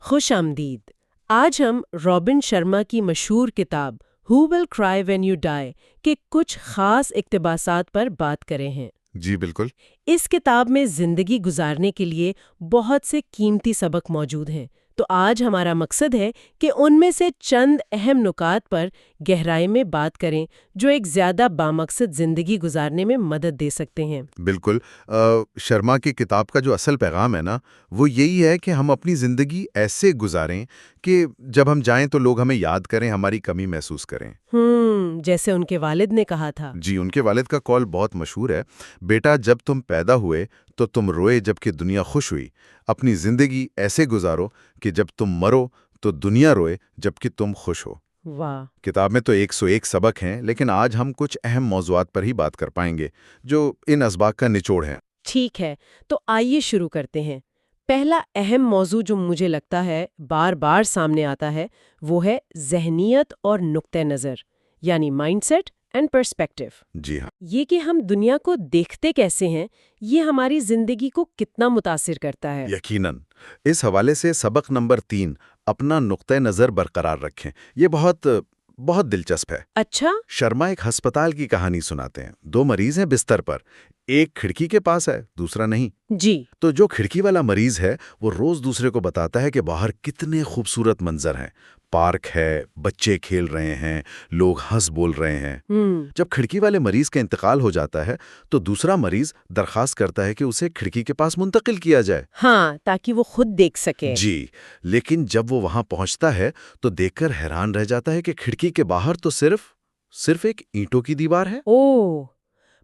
خوش آمدید۔ آج ہم رابن شرما کی مشہور کتاب ہو ول کرائی وین یو ڈائی کے کچھ خاص اقتباسات پر بات کریں ہیں۔ جی بالکل۔ اس کتاب میں زندگی گزارنے کے لیے بہت سے قیمتی سبق موجود ہیں، تو آج ہمارا مقصد ہے کہ ان میں سے چند اہم نکات پر گہرائی میں بات کریں جو ایک زیادہ بامقصد زندگی گزارنے میں مدد دے سکتے ہیں۔ بالکل۔ شرما کی کتاب کا جو اصل پیغام ہے نا، وہ یہی ہے کہ ہم اپنی زندگی ایسے گزاریں کہ جب ہم جائیں تو لوگ ہمیں یاد کریں، ہماری کمی محسوس کریں۔ جیسے ان کے والد نے کہا تھا۔ جی، ان کے والد کا قول بہت مشہور ہے، بیٹا جب تم پیدا ہوئے تو تم روئے جبکہ دنیا خوش ہوئی، اپنی زندگی ایسے گزارو کہ جب تم مرو تو دنیا روئے جبکہ تم خوش ہو۔ واہ! کتاب میں تو 101 سبق ہیں، لیکن آج ہم کچھ اہم موضوعات پر ہی بات کر پائیں گے جو ان اسباق کا نچوڑ ہیں۔ ٹھیک ہے، تو آئیے شروع کرتے ہیں۔ پہلا اہم موضوع جو مجھے لگتا ہے بار بار سامنے آتا ہے وہ ہے ذہنیت اور نقطہ نظر، یعنی مائنڈ سیٹ اینڈ پرسپیکٹیو۔ جی ہاں، یہ کہ ہم دنیا کو دیکھتے کیسے ہیں، یہ ہماری زندگی کو کتنا متاثر کرتا ہے۔ یقیناً۔ اس حوالے سے سبق نمبر 3، اپنا نقطہ نظر برقرار رکھیں، یہ بہت دلچسپ ہے۔ اچھا؟ شرما ایک ہسپتال کی کہانی سناتے ہیں۔ 2 مریض ہیں بستر پر، ایک کھڑکی کے پاس ہے، دوسرا نہیں۔ جی۔ تو جو کھڑکی والا مریض ہے وہ روز دوسرے کو بتاتا ہے کہ باہر کتنے خوبصورت منظر ہیں، پارک ہے، بچے کھیل رہے ہیں، لوگ ہنس بول رہے ہیں۔ جب کھڑکی والے مریض کا انتقال ہو جاتا ہے تو دوسرا مریض درخواست کرتا ہے کہ اسے کھڑکی کے پاس منتقل کیا جائے۔ ہاں، تاکہ وہ خود دیکھ سکے۔ جی، لیکن جب وہ وہاں پہنچتا ہے تو دیکھ کر حیران رہ جاتا ہے کہ کھڑکی کے باہر تو صرف ایک اینٹوں کی دیوار ہے۔ اوہ!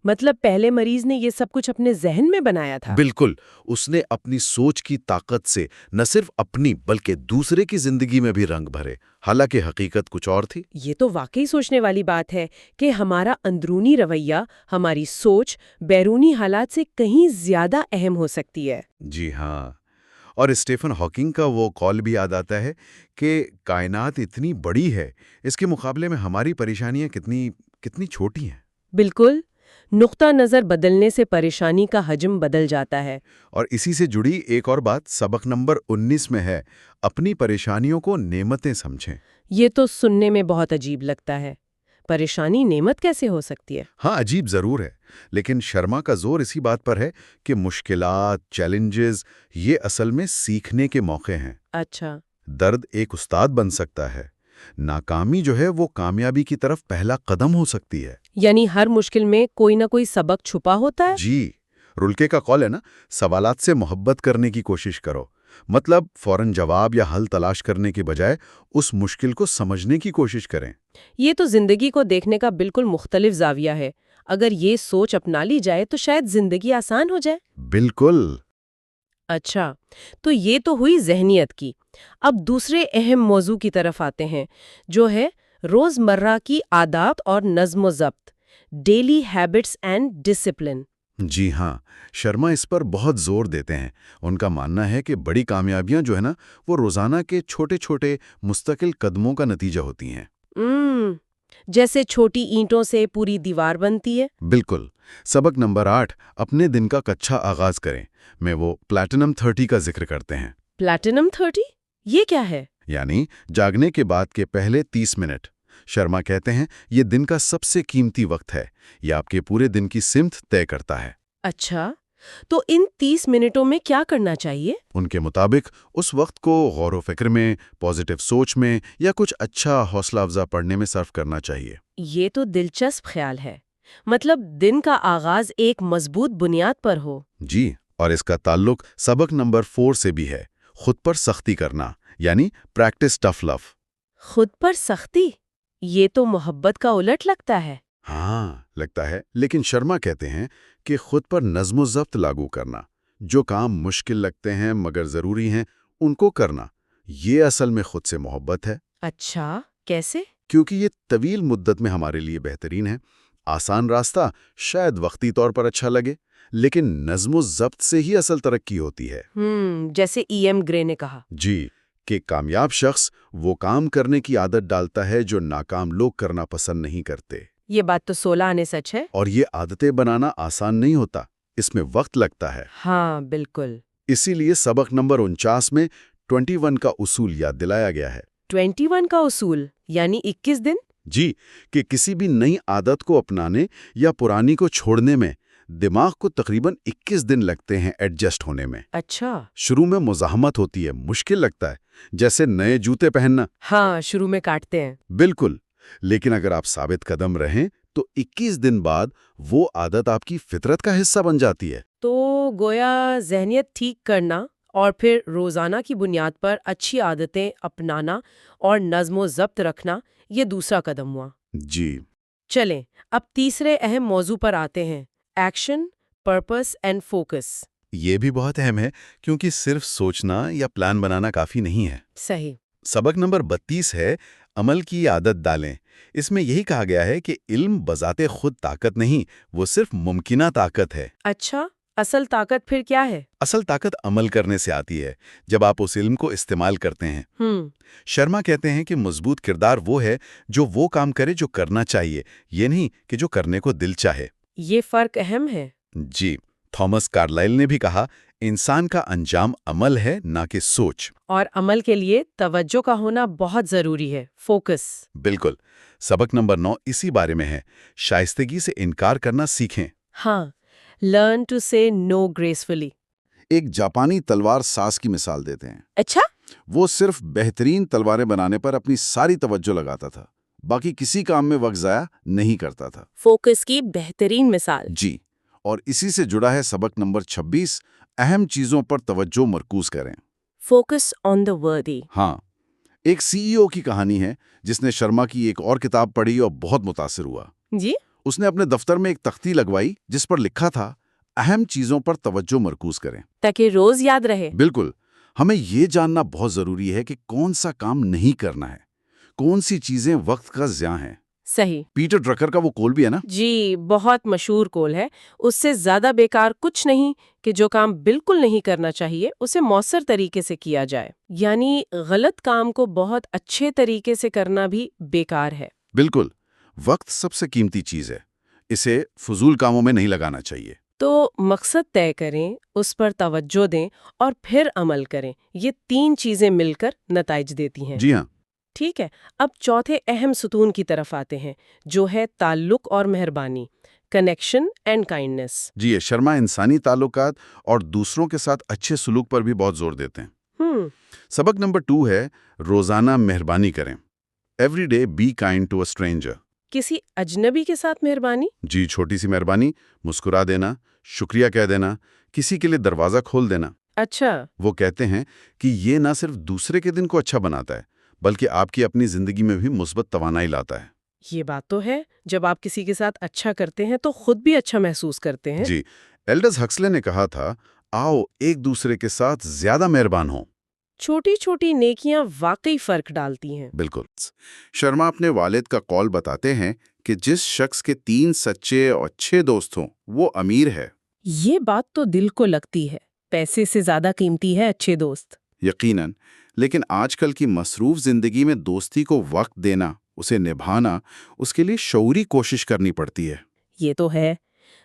مطلب پہلے مریض نے یہ سب کچھ اپنے ذہن میں بنایا تھا۔ بالکل، اس نے اپنی سوچ کی طاقت سے نہ صرف اپنی بلکہ دوسرے کی زندگی میں بھی رنگ بھرے، حالانکہ حقیقت کچھ اور تھی۔ یہ تو واقعی سوچنے والی بات ہے کہ ہمارا اندرونی رویہ، ہماری سوچ بیرونی حالات سے کہیں زیادہ اہم ہو سکتی ہے۔ جی ہاں، اور اسٹیفن ہاکنگ کا وہ قول بھی یاد آتا ہے کہ کائنات اتنی بڑی ہے، اس کے مقابلے میں ہماری پریشانیاں کتنی چھوٹی ہیں۔ بالکل، نقطہ نظر بدلنے سے پریشانی کا حجم بدل جاتا ہے۔ اور اسی سے جڑی ایک اور بات سبق نمبر 19 میں ہے، اپنی پریشانیوں کو نعمتیں سمجھیں۔ یہ تو سننے میں بہت عجیب لگتا ہے، پریشانی نعمت کیسے ہو سکتی ہے؟ ہاں، عجیب ضرور ہے، لیکن شرما کا زور اسی بات پر ہے کہ مشکلات، چیلنجز یہ اصل میں سیکھنے کے موقع ہیں۔ اچھا۔ درد ایک استاد بن سکتا ہے، ناکامی جو ہے وہ کامیابی کی طرف پہلا قدم ہو سکتی ہے۔ یعنی ہر مشکل میں کوئی نہ کوئی سبق چھپا ہوتا ہے؟ جی، رلکے کا قول ہے نا، سوالات سے محبت کرنے کی کوشش کرو، مطلب فوراً جواب یا حل تلاش کرنے کے بجائے اس مشکل کو سمجھنے کی کوشش کریں۔ یہ تو زندگی کو دیکھنے کا بالکل مختلف زاویہ ہے۔ اگر یہ سوچ اپنا لی جائے تو شاید زندگی آسان ہو جائے۔ بالکل۔ اچھا، تو یہ تو ہوئی ذہنیت کی۔ اب دوسرے اہم موضوع کی طرف آتے ہیں، جو ہے روزمرہ کی عادات اور نظم و ضبط، ڈیلی ہیبٹس اینڈ ڈسپلن۔ جی ہاں، شرما اس پر بہت زور دیتے ہیں۔ ان کا ماننا ہے کہ بڑی کامیابیاں جو ہے نا، وہ روزانہ کے چھوٹے چھوٹے مستقل قدموں کا نتیجہ ہوتی ہیں۔ جیسے چھوٹی اینٹوں سے پوری دیوار بنتی ہے۔ بالکل۔ سبق نمبر 8، اپنے دن کا اچھا آغاز کریں، میں وہ پلیٹینم 30 کا ذکر کرتے ہیں۔ پلیٹینم 30؟ یہ کیا ہے؟ یعنی جاگنے کے بعد کے پہلے 30 منٹ۔ شرما کہتے ہیں یہ دن کا سب سے قیمتی وقت ہے، یہ آپ کے پورے دن کی سمت طے کرتا ہے۔ اچھا، تو ان 30 منٹوں میں کیا کرنا چاہیے؟ ان کے مطابق اس وقت کو غور و فکر میں، پازیٹیو سوچ میں یا کچھ اچھا حوصلہ افزا پڑھنے میں صرف کرنا چاہیے۔ یہ تو دلچسپ خیال ہے، مطلب دن کا آغاز ایک مضبوط بنیاد پر ہو۔ جی، اور اس کا تعلق سبق نمبر 4 سے بھی ہے، خود پر سختی کرنا، یعنی پریکٹس ٹف لو۔ خود پر سختی؟ یہ تو محبت کا الٹ لگتا ہے۔ ہاں، لگتا ہے، لیکن شرما کہتے ہیں کہ خود پر نظم و ضبط لاگو کرنا، جو کام مشکل لگتے ہیں مگر ضروری ہیں ان کو کرنا، یہ اصل میں خود سے محبت ہے۔ اچھا، کیسے؟ کیونکہ یہ طویل مدت میں ہمارے لیے بہترین ہے۔ آسان راستہ شاید وقتی طور پر اچھا لگے، لیکن نظم و ضبط سے ہی اصل ترقی ہوتی ہے۔ جیسے ایم گرے نے کہا۔ جی، کہ کامیاب شخص وہ کام کرنے کی عادت ڈالتا ہے جو ناکام لوگ کرنا پسند نہیں کرتے۔ یہ بات تو 16 آنے سچ ہے۔ اور یہ عادتیں بنانا آسان نہیں ہوتا، اس میں وقت لگتا ہے۔ ہاں، بالکل۔ اسی لیے سبق نمبر 49 میں 21 का उसूल याद दिलाया गया है। 21 का उसूल यानी 21 दिन? जी, कि किसी भी नई आदत को अपनाने या पुरानी को छोड़ने में दिमाग को तकरीबन 21 दिन लगते हैं एडजस्ट होने में। अच्छा। शुरू में मुज़ाहमत होती है, मुश्किल लगता है, जैसे नए जूते पहनना। हाँ, शुरू में काटते हैं। बिल्कुल, लेकिन अगर आप साबित कदम रहें तो 21 दिन बाद वो आदत आपकी फितरत का हिस्सा बन जाती है। तो गोया ज़हनियत ठीक करना और फिर रोज़ाना की बुनियाद पर अच्छी आदतें अपनाना और नज़्म ज़ब्त रखना, ये दूसरा कदम हुआ। जी। चलें, अब तीसरे अहम मौजू पर आते हैं, एक्शन, पर्पस एंड फोकस। ये भी बहुत अहम है, क्योंकि सिर्फ सोचना या प्लान बनाना काफ़ी नहीं है। सही। सबक नंबर 32 है, अमल की आदत डालें। इसमें यही कहा गया है कि इल्म बजाते खुद ताकत नहीं, वो सिर्फ मुमकिना ताकत है। अच्छा, असल ताकत फिर क्या है? असल ताकत अमल करने से आती है, जब आप उस इल्म को इस्तेमाल करते हैं। शर्मा कहते हैं कि मजबूत किरदार वो है जो वो काम करे जो करना चाहिए, ये नहीं कि जो करने को दिल चाहे। ये फर्क अहम है। जी, थॉमस कार्लाइल ने भी कहा, इंसान का अंजाम अमल है, ना कि सोच। और अमल के लिए तवज्जो का होना बहुत जरूरी है, फोकस। बिल्कुल। सबक नंबर 9 इसी बारे में है, शाइस्तगी से इनकार करना सीखें। हाँ, लर्न टू से नो ग्रेसफुली। एक जापानी तलवार साज की मिसाल देते हैं। अच्छा? वो सिर्फ बेहतरीन तलवारें बनाने पर अपनी सारी तवज्जो लगाता था, बाकी किसी काम में वक्त ज़ाया नहीं करता था। फोकस की बेहतरीन मिसाल। जी, और इसी से जुड़ा है सबक नंबर 26, अहम चीज़ों पर तवज्जो मरकूज करें। फोकस ऑन द वर्दी। हाँ, एक सीईओ की कहानी है जिसने शर्मा की एक और किताब पढ़ी और बहुत मुतासिर हुआ। जी? उसने अपने दफ्तर में एक तख्ती लगवाई जिस पर लिखा था, अहम चीज़ों पर तवज्जो मरकूज करें। ताकि रोज याद रहे। बिल्कुल। हमें ये जानना बहुत ज़रूरी है कि कौन सा काम नहीं करना है, कौन सी चीज़ें वक्त का ज़िया हैं। सही। पीटर ड्रकर का वो कॉल भी है ना? जी, बहुत मशहूर कॉल है। उससे ज्यादा बेकार कुछ नहीं कि जो काम बिल्कुल नहीं करना चाहिए उसे मौसर तरीके से किया जाए। यानी गलत काम को बहुत अच्छे तरीके से करना भी बेकार है। बिल्कुल। वक्त सबसे कीमती चीज़ है, इसे फजूल कामों में नहीं लगाना चाहिए। तो मकसद तय करें, उस पर तवज्जो दें और फिर अमल करें। ये 3 चीजें मिलकर नताइज देती हैं। जी हाँ। ठीक है, अब चौथे अहम सुतून की तरफ आते हैं, जो है ताल्लुक और मेहरबानी, कनेक्शन एंड काइंडनेस। जी, ये शर्मा इंसानी ताल्लुकात और दूसरों के साथ अच्छे सलूक पर भी बहुत जोर देते हैं। सबक नंबर 2 है, रोज़ाना मेहरबानी करें। Every day be kind to a stranger. किसी अजनबी के साथ मेहरबानी? जी, छोटी सी मेहरबानी, मुस्कुरा देना, शुक्रिया कह देना, किसी के लिए दरवाज़ा खोल देना। अच्छा। वो कहते हैं कि ये ना सिर्फ दूसरे के दिन को अच्छा बनाता है, बल्कि आपकी अपनी ज़िंदगी में भी मुस्बत तवानाई लाता है। ये बात तो है, जब आप किसी के साथ अच्छा करते हैं तो खुद भी अच्छा महसूस करते हैं। जी, एल्डस हक्सले ने कहा था, आओ एक दूसरे के साथ ज्यादा मेहरबान हो। छोटी छोटी नेकियां वाकई फर्क डालती हैं। बिल्कुल। शर्मा अपने वालिद का कौल बताते हैं कि जिस शख्स के 3 सच्चे और अच्छे दोस्त हों, वो अमीर है। ये बात तो दिल को लगती है, पैसे से ज्यादा कीमती है अच्छे दोस्त। यकीनन, लेकिन आजकल की मसरूफ जिंदगी में दोस्ती को वक्त देना, उसे निभाना, उसके लिए शऊरी कोशिश करनी पड़ती है। ये तो है,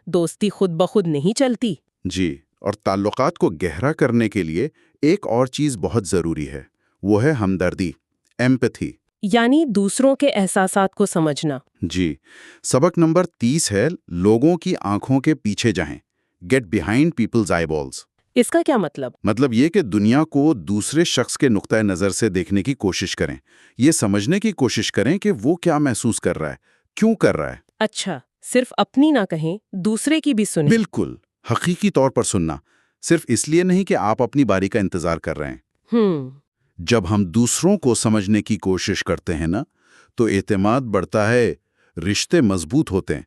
दोस्ती खुद ब खुद नहीं चलती। जी, और ताल्लुकात को गहरा करने के लिए एक और चीज बहुत जरूरी है, वो है हमदर्दी, एम्पैथी। यानी दूसरों के एहसासात को समझना। जी, सबक नंबर 30 है, लोगों की आंखों के पीछे जाएं। Get behind people's eyeballs. इसका क्या मतलब? मतलब ये कि दुनिया को दूसरे शख्स के नुक्ता नज़र से देखने की कोशिश करें, ये समझने की कोशिश करें कि वो क्या महसूस कर रहा है, क्यों कर रहा है। अच्छा, सिर्फ अपनी ना कहें, दूसरे की भी सुनें। बिल्कुल, हकीकी तौर पर सुनना, सिर्फ इसलिए नहीं कि आप अपनी बारी का इंतजार कर रहे हैं। जब हम दूसरों को समझने की कोशिश करते हैं ना, तो एतमाद बढ़ता है, रिश्ते मजबूत होते हैं।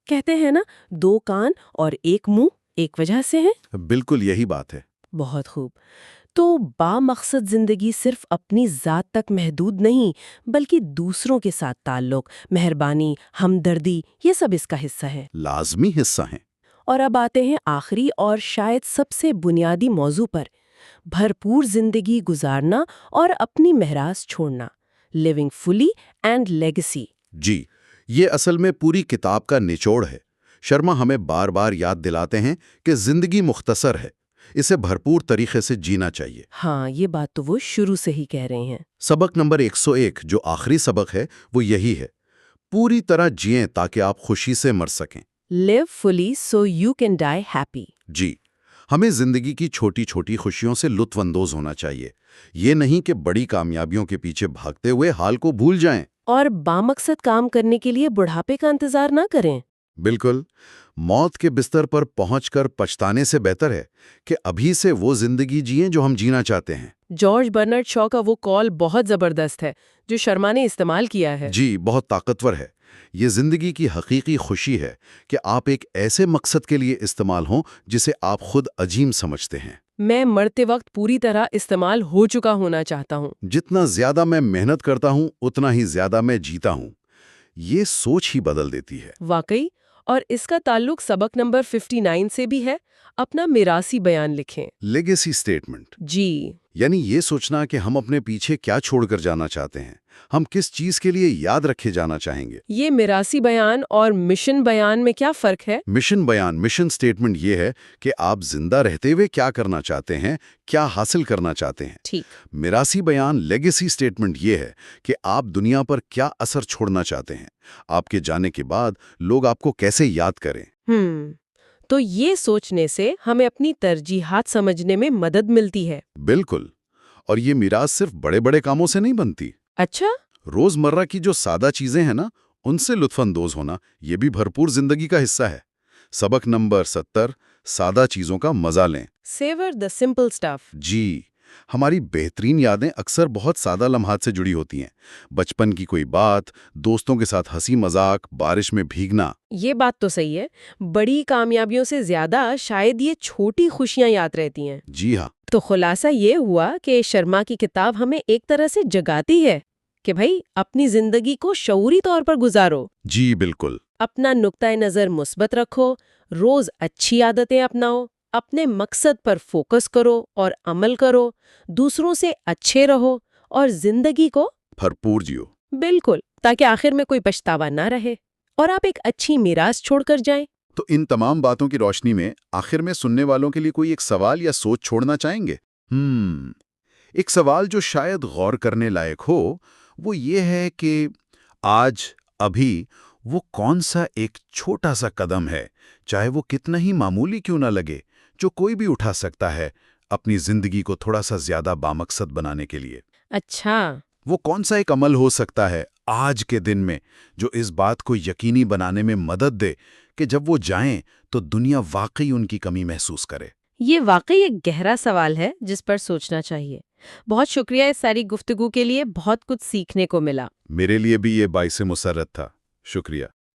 कहते हैं ना, 2 कान और 1 मुंह एक वजह से है। बिल्कुल यही बात है। बहुत खूब। तो बामकसद जिंदगी सिर्फ अपनी जात तक महदूद नहीं, बल्कि दूसरों के साथ ताल्लुक, मेहरबानी, हमदर्दी, ये सब इसका हिस्सा है। लाजमी हिस्सा है। और अब आते हैं आखिरी और शायद सबसे बुनियादी मौजू पर, भरपूर जिंदगी गुजारना और अपनी महराज छोड़ना, लिविंग फुली एंड लेगेसी। जी, ये असल में पूरी किताब का निचोड़ है। शर्मा हमें बार बार याद दिलाते हैं कि जिंदगी मुख्तसर है, इसे भरपूर तरीके से जीना चाहिए। हाँ, ये बात तो वो शुरू से ही कह रहे हैं। सबक नंबर 101 जो आखिरी सबक है वो यही है, पूरी तरह जिएं ताकि आप खुशी से मर सकें। Live fully so you can die happy. जी, हमें जिंदगी की छोटी छोटी खुशियों से लुत्फानंदोज होना चाहिए। ये नहीं कि बड़ी कामयाबियों के पीछे भागते हुए हाल को भूल जाएं। और बामकसद काम करने के लिए बुढ़ापे का इंतजार ना करें। बिल्कुल, मौत के बिस्तर पर पहुंचकर पछताने से बेहतर है कि अभी से वो जिंदगी जिएं जो हम जीना चाहते हैं। जॉर्ज बर्नार्ड शॉ का वो कॉल बहुत जबरदस्त है जो शर्मा ने इस्तेमाल किया है। जी, बहुत ताकतवर है। ये जिंदगी की हकीकी खुशी है कि आप एक ऐसे मकसद के लिए इस्तेमाल हों जिसे आप खुद अजीम समझते हैं। मैं मरते वक्त पूरी तरह इस्तेमाल हो चुका होना चाहता हूँ। जितना ज्यादा मैं मेहनत करता हूं उतना ही ज्यादा मैं जीता हूं। ये सोच ही बदल देती है। वाकई, और इसका ताल्लुक सबक नंबर 59 से भी है। अपना मिरासी बयान लिखें। लेगेसी स्टेटमेंट जी, यानी ये सोचना कि हम अपने पीछे क्या छोड़कर जाना चाहते हैं, हम किस चीज के लिए याद रखे जाना चाहेंगे। ये मिरासी बयान और मिशन बयान में क्या फर्क है? मिशन बयान, मिशन स्टेटमेंट ये है कि आप जिंदा रहते हुए क्या करना चाहते हैं, क्या हासिल करना चाहते हैं। ठीक। मिरासी बयान, लेगेसी स्टेटमेंट ये है कि आप दुनिया पर क्या असर छोड़ना चाहते हैं, आपके जाने के बाद लोग आपको कैसे याद करें। तो ये सोचने से हमें अपनी तरजीहात समझने में मदद मिलती है। बिल्कुल, और ये मिरास सिर्फ बड़े बड़े कामों से नहीं बनती। अच्छा, रोजमर्रा की जो सादा चीजें हैं ना, उनसे लुत्फानंदोज होना ये भी भरपूर जिंदगी का हिस्सा है। सबक नंबर 70, सादा चीजों का मजा लें। Savour the simple stuff. जी, हमारी बेहतरीन यादें अक्सर बहुत सादा लम्हात से जुड़ी होती हैं। बचपन की कोई बात, दोस्तों के साथ हंसी मजाक, बारिश में भीगना। ये बात तो सही है। बड़ी कामयाबियों से ज्यादा शायद ये छोटी खुशियां याद रहती हैं। जी हाँ, तो खुलासा ये हुआ कि शर्मा की किताब हमें एक तरह से जगाती है कि भाई अपनी जिंदगी को शऊरी तौर पर गुजारो। जी बिल्कुल। अपना नुक्ता नजर मुस्बत रखो, रोज अच्छी आदतें अपनाओ, अपने मकसद पर फोकस करो और अमल करो, दूसरों से अच्छे रहो और जिंदगी को भरपूर जियो। बिल्कुल, ताकि आखिर में कोई पछतावा ना रहे और आप एक अच्छी मीरास छोड़कर जाएं। तो इन तमाम बातों की रोशनी में आखिर में सुनने वालों के लिए कोई एक सवाल या सोच छोड़ना चाहेंगे? एक सवाल जो शायद गौर करने लायक हो, वो ये है कि आज, अभी, वो कौन सा एक छोटा सा कदम है, चाहे वो कितना ही मामूली क्यों ना लगे, जो कोई भी उठा सकता है अपनी जिंदगी को थोड़ा सा ज्यादा बामकसद बनाने के लिए। अच्छा, वो कौन सा एक अमल हो सकता है आज के दिन में जो इस बात को यकीनी बनाने में मदद दे कि जब वो जाएं तो दुनिया वाकई उनकी कमी महसूस करे। ये वाकई एक गहरा सवाल है जिस पर सोचना चाहिए। बहुत शुक्रिया इस सारी गुफ्तगू के लिए, बहुत कुछ सीखने को मिला। मेरे लिए भी ये बाइसे मुसर्रत था। शुक्रिया।